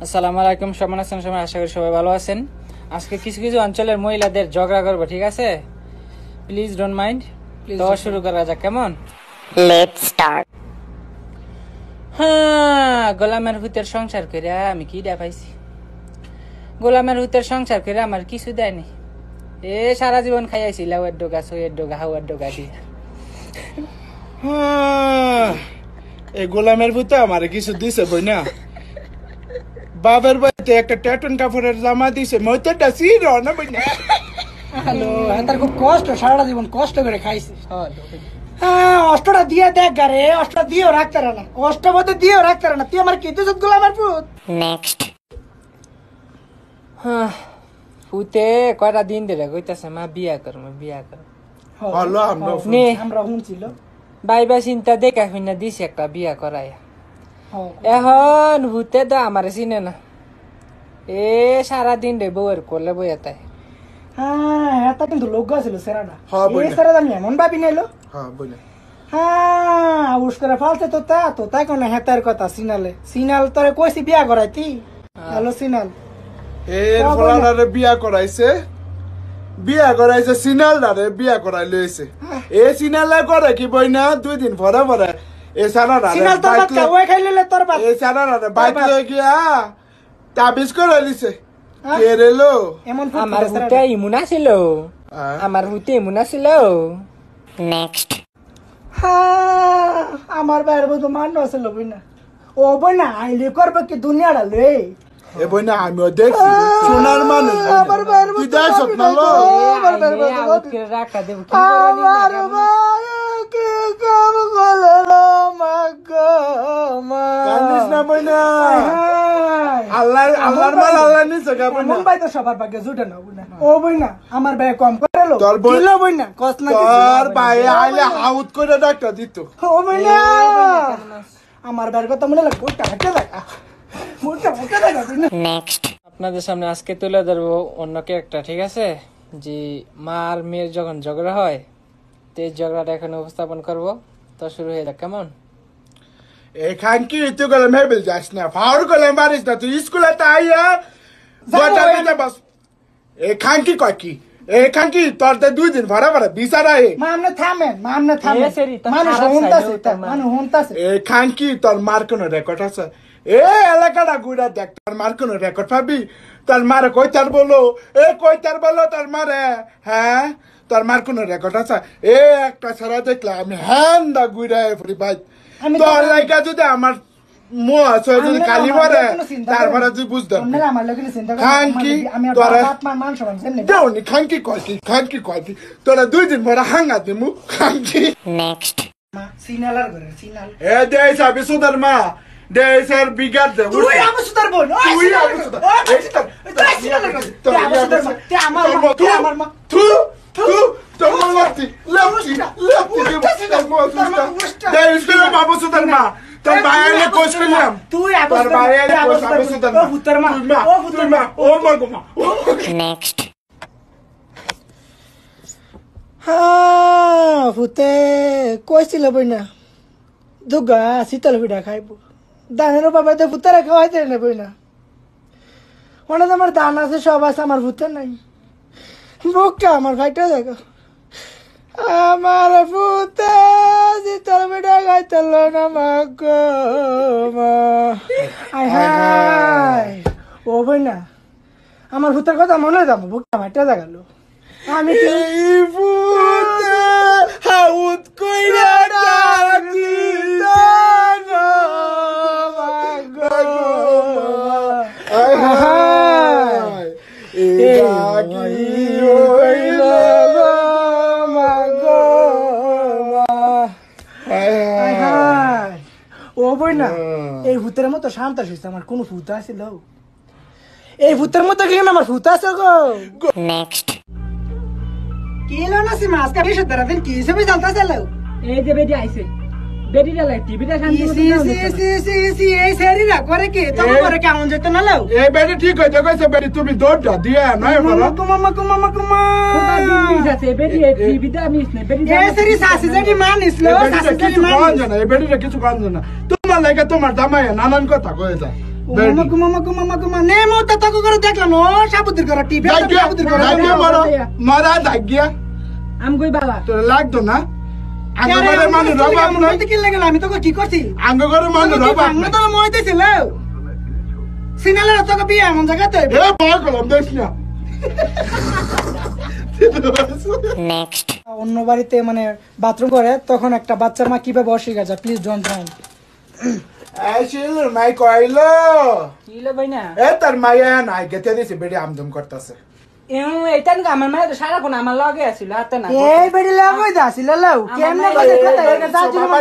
আসসালামু আলাইকুম, কেমন আছেন সবাই? আশা করি সবাই ভালো আছেন। আজকে কিছু কিছু অঞ্চলের মহিলাদের ঝগড়া করবো, ঠিক আছে? Please don't mind. তো শুরু করা যাক, কেমন? Let's start. হ্যাঁ, গোলামের হুতের সংসার করে আমি কি পাইছি? গোলামের হুতের সংসার করে আমার কিছু দেয়নি। সারা জীবন খাইয়াছি লাউয়ের ডোগা, সইয়ের ডোগা, হাওয়ার ডোগা দিয়ে। এই গোলামের ভূতে আমার কিছু দিছে বই না। বাবার বাড়িতে একটা ট্যাটন কাপড়ের জামা দিছে, মইতেটা সিরো না বই না। হ্যালো, তার খুব কষ্ট, সারাটা জীবন কষ্ট করে খাইছে। অষ্টটা দিয়ে দেখ গারে, অষ্টটা দিয়েও রাখতে না, অষ্ট মধ্যে দিয়েও রাখতে না। তুই আমার কি দিস গোলামের পুত? নেক্সট। হুতে কয়টা দিন ধরে কইতাছে মা বিয়া কর, মা বিয়া কর। হলো আমরা আমরা শুনছিল বাইবা চিন্তা দেখা হইনা দিছে একটা বিয়া করাইয়া। এখন হুতে তো আমার চিনে না। সারাদিন রে বউয়ের করলে বইয়া তাই। হ্যাঁ, এটা কিন্তু লোক ছিল সেরাটা। হ্যাঁ, বইনা। এই সেরাটা আমি এমন ভাবি নাইলো। হ্যাঁ বই না। হ্যাঁ, উস করে ফালছে তো তাই কোন হেতার কথা সিনালে। সিনাল তোরে কইছি বিয়া করাইতি। হ্যালো সিনাল। এর ফলারে বিয়া করাইছে সিনালদারে বিয়া করাই লইছে। এ সিনালে করে কি বই না 2 দিন পরে পরে এ সানারা সিনাল তোর বাচ্চা ওই খাইলে তোর বাচ্চা। এ সানারা বাইক লই গিয়া তাবিজ করে লিছে। কে রেলো এমন আমার হুতে ইমুন আছিল, আমার হুতে ইমুন আছিল। নেক্সট। হ্যাঁ, আমার বাইরে বলতো মান্য আছিল বই না। ও বই না আইলে করবে কি দুনিয়াটা লে। এ বই না আমিও দেখছি সোনার মানুষ। আমার বাইরে তুই দেখ স্বপ্ন লো রাখা দেব কি আমার ভাই কি কাম করলো মাগো মা। কান্দিস না বই না। আল্লাহর মাল আল্লাহ নিছে গা বই না। মুম্বাই তো সবার ভাগ্যে জুটে না বই না। ও বই না আমার ভাই কম করে লো। তোর বই- কিলো বই না কষ্ট না তোর ভাই আইলে হাউত করে ডাক্তার দিত। ও বই না আমার ভাইয়ের কথা মনে লাগে কোটা হাতে দেখা মোটা হাতে দেখা বই না। নেক্সট। আপনাদের সামনে আজকে তুলে ধরবো অন্য একটা, ঠিক আছে? যে মা আর মেয়ের যখন ঝগড়া হয়, তো এই ঝগড়াটা এখানে উপস্থাপন করব। তো শুরু হয়ে যাক, কেমন? এখান কি তুই গেলে মেবিল যাস না, ফাউর গেলে মারিস না। তুই স্কুলে তাইয়া গোটা দিতে বাস। এখান কি কয় কি এখান কি তোর 2 দিন ভরা ভরা বিচারা এ মামনে থামেন এ সেরি, তো মানুষ খারাপ হুনতাছে সাইডেও তার মানুষ হুনতাছে। এখান কি তোর মার কোনো রেকর্ড আছে? এ এলাকাটা গুড়া দেখ, তোর মার কোনো রেকর্ড পাবি? তোর মারে কইতার বলো তোর মারে। হ্যাঁ, তোর মার কোনো রেকর্ড আছে? একটা ছাড়া দেখলে আমি হ্যান্ডা গুড়া এফরি ভাই। আমি তোর লাইকা যদি আমার মো আছে যদি কালি মারে তারপরে তুই বুঝতে আপনারা আমার লগে চিন্তা খান কি আমি তোরা আপনার মান সমান জানেন দেওনি খানকি কয়টি তোরা 2 দিন পরে হাঙ্গা দিমু খানকি। নেক্সট। সিনালার ঘরে সিনাল এ দেশ আবি সুদার মা দেশের বিগার দে তুই আবু সুদার বোন তুই আবি সুদার এই তুই সিনালার ঘরে তুই আবু সুদার মা তুই আমার মা তোর মা লতি দেশ করে বাবু সুদার মা তোর বাইরে কোচ করলাম তুই আবু তোর বাইরে কোচ আবু সুদার মা ও পুত্র মা ও মা গো মা। নেক্সট। হ্যাঁ ফুতে কইছিল বই না দুগা শীতল পিঠা খাইব দানের বাবা তো ফুতারা খাওয়াইতে না বই না অনেক আমার দান আছে সব আছে আমার ভূতে নাই বুকটা আমার ভাইটা দেখো আমার ভূতে শীতল পিঠা খাইতেল না মাগো মা। আয় হায় ও বই না আমার ভূতের কথা মনে যাবো বুকটা ভাইটা দেখালো আমি এই ভূতে হাউত কইরা ডাকি দানো মাগো আয় এই ডাকি হইল গো মাগো ও বই না এই ভূতের মতো শান্ত হয়েছে আমার কোন ভূত আছিল এই ভূতের মতো কেন আমার ভূত আছে গো। নেক্সট। কি এলো না সীমা আজকে বেশ দিন কি হিসেবে জানতে চাইলো এই যে বেটি আইছে, বেটিটা লাগ টিভিটা শান্তি মতো দাও না। এই সেরিরা করে কি তোমার করে কেমন যেত না লাও এই বেটি ঠিক হইতে কইছে বেটি তুমি দৌড়টা দিয়া নয় বলো কুমা কোথা দিন মিস আছে, বেটি টিভিটা মিস নেই, বেটি এই সেরি সাসি যেটি মানিস লো সাসি যেটি মানিস এই বেটিটা কিছু কান জানা তোমার লাগে তোমার জামাই নানান কথা কয়ে যায়। নে মো তা তাকে করে দেখলাম ও সাবুদ্দির করে টিভি সাবুদ্দির করে মারা দাগিয়া আমি কই বালা তোর লাগতো না আঙ্গরে মানুষ রবা আমি তো কি লাগল আমি তো কি করছি আঙ্গরে মানুষ রবা আমি তো মই দিছিল সিনালের তো বিয়ে এমন জায়গাতে এ ভয় করলাম দেখ না next, অন্য বাড়িতে মানে বাথরুম করে তখন একটা বাচ্চার মা কিভাবে অস্বীকার যায় প্লিজ ডোন্ট মাইন্ড আইছিল মাই কইলো কি লো ভাই না এ তার মায়া নাই গেতে দিছে বেডি আমদম করতেছে এইটা না আমার মায়ের তো সারাক্ষণ আমার লগে আছিল হাতে না এই বেড়ি লাগই দাছিল লাউ কেমনে কথা কথা এর দাদি মা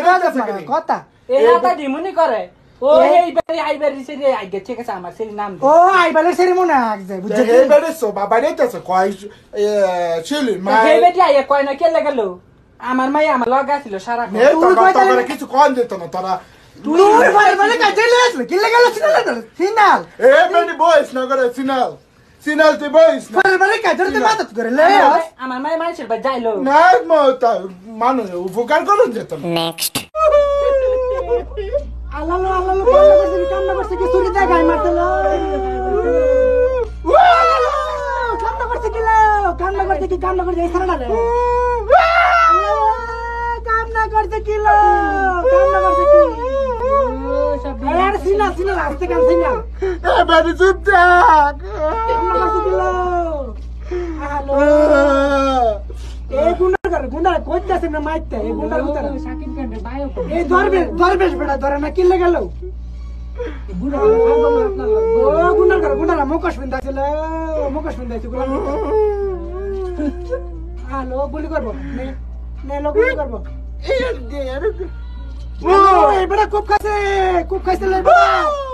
কথা এই হাতে ডিমুনি করে ও এই বাড়ি আইবারি সেরে আই গেছে কাছে আমার সেই নাম ও আইবালে সেরিমনি আগছে বুঝছ এই বেডি সো বাবা রেতেছে কই ছিল মাই এই বেটি আইয়া কয় না কে লাগাল আমার মাই আমার লগে আছিল সারাক্ষণ এ তোরা কিছু কোন দিত না তোরা তুই মানে কাজে লাসল কি লাগাল সিনাল এ বেডি বয়স না করে সিনাল সিনাল তুই বয়স না মানে কাজে তে মাদত করে লে আমার মাই মানুষের বাড়ি যাইলো না মত মানুষ উপকার করুন যেত না next, আল্লাহ আল্লাহ কান্না করছে কি চুরি দেখাই মারতেল কান্না করছে কি কান্না করছে এই সারা রে কান্না করছে কি কান্না করছে কি আরে সিনা আসতে কান সিনা এ বেডি চুপ থাক কান্না করছে কি হ্যালো এই গুন্ডার কইতাছে না মাইতে এই গুন্ডার ভিতরে সাকিব খানের বায়ো এই দরবেশ বেটা ধরে না কি লাগালো ও গুন্ডার মুখোশ পিন্ধাছিল হ্যালো গুলি করবো নে লোক গুলি করবো এই বেটা খুব খাইছে লে বেটা